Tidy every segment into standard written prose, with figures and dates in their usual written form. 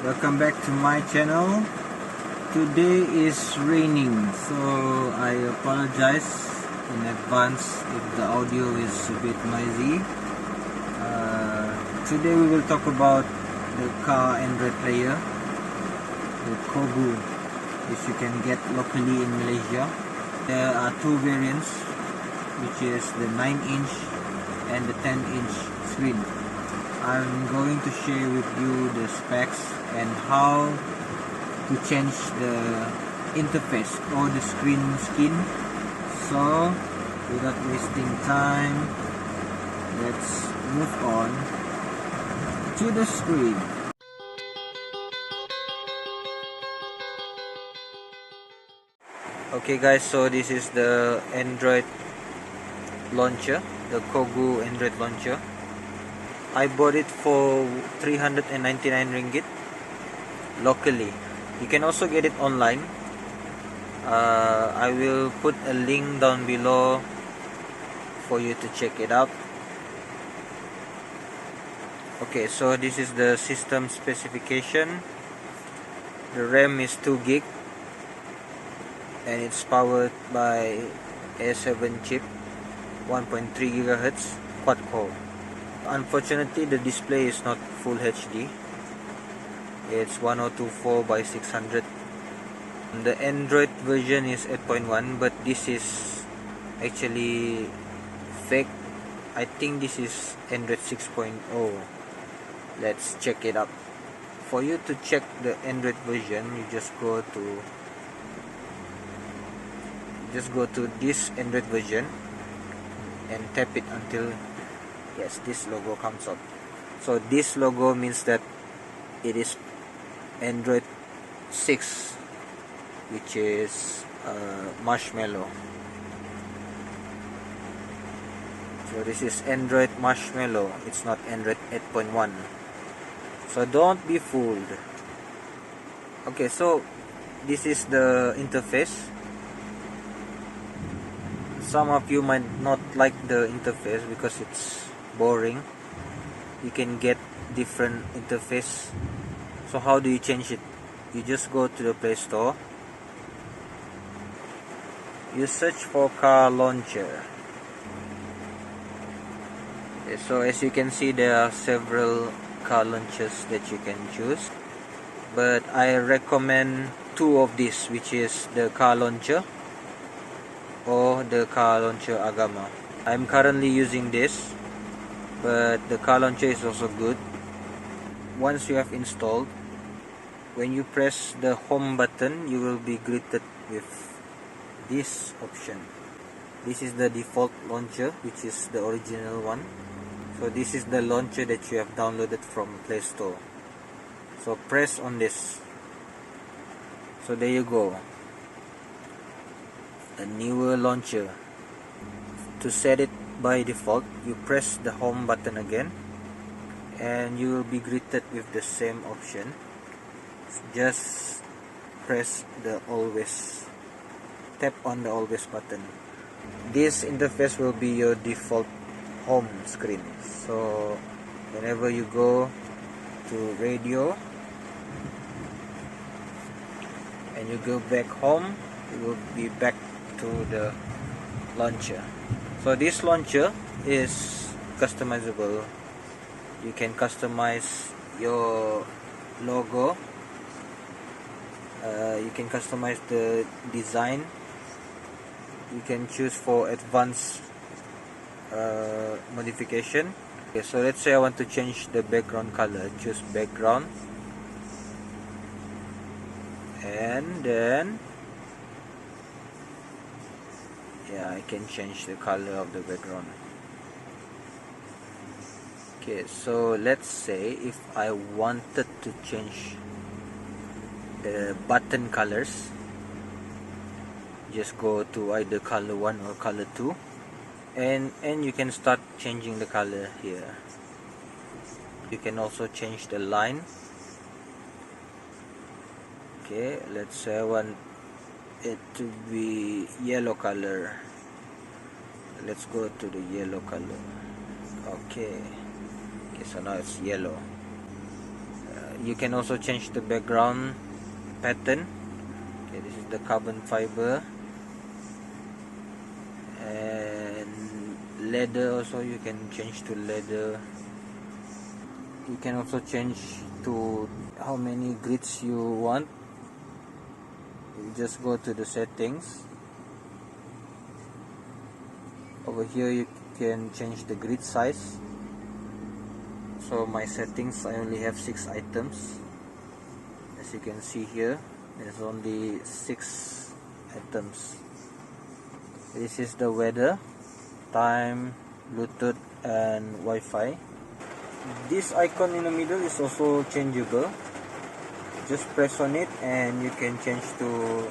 Welcome back to my channel. Today is raining, so I apologize in advance if the audio is a bit noisy. Today we will talk about the car Android player, the COGOO, which you can get locally in Malaysia. There are two variants, which is the 9-inch and the 10-inch screen. I'm going to share with you the specs and how to change the interface or the screen skin. So without wasting time, let's move on to the screen. Okay guys, so this is the Android launcher, the COGOO Android launcher. I bought it for 399 ringgit locally. You can also get it online. I will put a link down below for you to check it out. Okay, so this is the system specification. The RAM is 2 gig and it's powered by A7 chip, 1.3 GHz quad core. Unfortunately, the display is not full HD. It's 1024 by 600. The Android version is 8.1, but this is actually fake. I think this is Android 6.0. Let's check it out. For you to check the Android version, you just go to this Android version and tap it until this logo comes up. So this logo means that it is Android 6, which is Marshmallow. So this is Android Marshmallow, it's not Android 8.1. So don't be fooled. Okay, so this is the interface. Some of you might not like the interface because it's boring. You can get different interface. So how do you change it? You just go to the Play Store. You search for car launcher. Okay, so as you can see, there are several car launchers that you can choose, but I recommend two of these, which is the car launcher or the car launcher AGAMA. I'm currently using this, but the car launcher is also good. Once you have installed, when you press the home button, you will be greeted with this option. This is the default launcher, which is the original one. So this is the launcher that you have downloaded from Play Store. So press on this. So there you go, a newer launcher. To set it by default, you press the home button again and you will be greeted with the same option. Just press the always, tap on the always button. This interface will be your default home screen. So whenever you go to radio and you go back home, you will be back to the launcher. So this launcher is customizable. You can customize your logo. You can customize the design. You can choose for advanced modification. Okay, so let's say I want to change the background color. Choose background, and then I can change the color of the background. Okay, so let's say if I wanted to change the button colors, just go to either color 1 or color 2, and you can start changing the color here. You can also change the line. Okay, let's say I want it to be yellow color. Let's go to the yellow color. Okay, so now it's yellow. You can also change the background pattern. Okay, this is the carbon fiber, and leather also you can change to leather. You can also change to how many grids you want. You just go to the settings. Over here you can change the grid size. So my settings, I only have 6 items. As you can see here, there's only 6 items. This is the weather, time, Bluetooth and Wi-Fi. This icon in the middle is also changeable. Just press on it and you can change to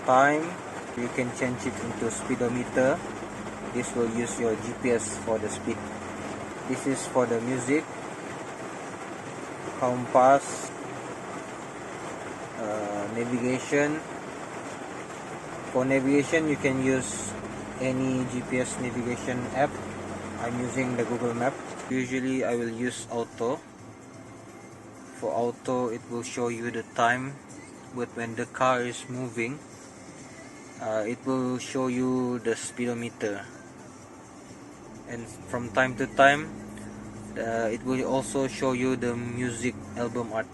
time. You can change it into speedometer. This will use your GPS for the speed. This is for the music, compass, navigation. For navigation you can use any GPS navigation app. I'm using the Google Map. Usually I will use auto. For auto, it will show you the time, but when the car is moving, it will show you the speedometer, and from time to time it will also show you the music album art.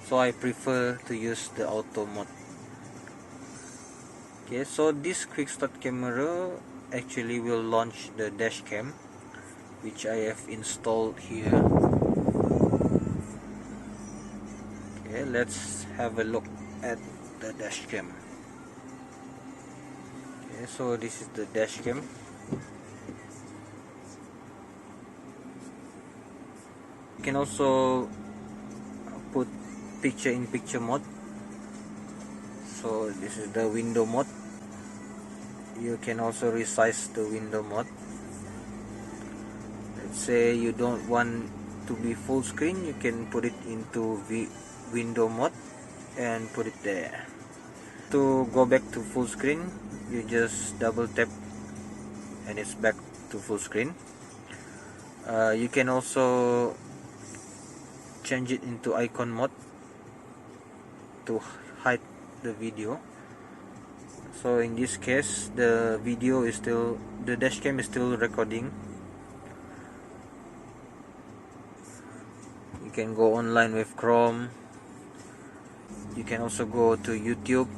So I prefer to use the auto mode. Okay, so this quick start camera actually will launch the dash cam, which I have installed here. Okay, let's have a look at the dash cam. Okay, so this is the dash cam. You can also put picture in picture mode. So this is the window mode. You can also resize the window mode. Let's say you don't want to be full screen, you can put it into window mode and put it there. To go back to full screen, you just double tap and it's back to full screen. You can also change it into icon mode to hide the video. So in this case, the dash cam is still recording. You can go online with Chrome. You can also go to YouTube.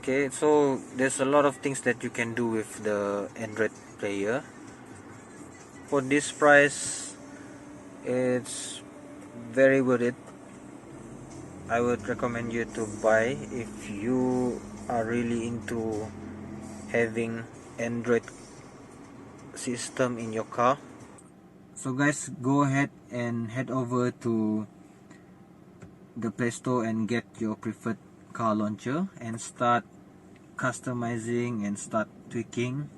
Okay, so there's a lot of things that you can do with the Android player. For this price, it's very worth it. I would recommend you to buy if you are really into having Android system in your car. So guys, go ahead and head over to the Play Store and get your preferred car launcher and start customizing and start tweaking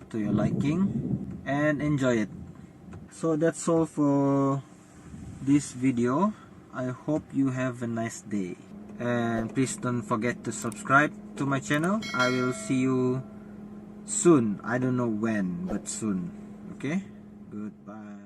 to your liking and enjoy it. So that's all for this video. I hope you have a nice day, and please don't forget to subscribe to my channel. I will see you soon. I don't know when, but soon. Okay, goodbye.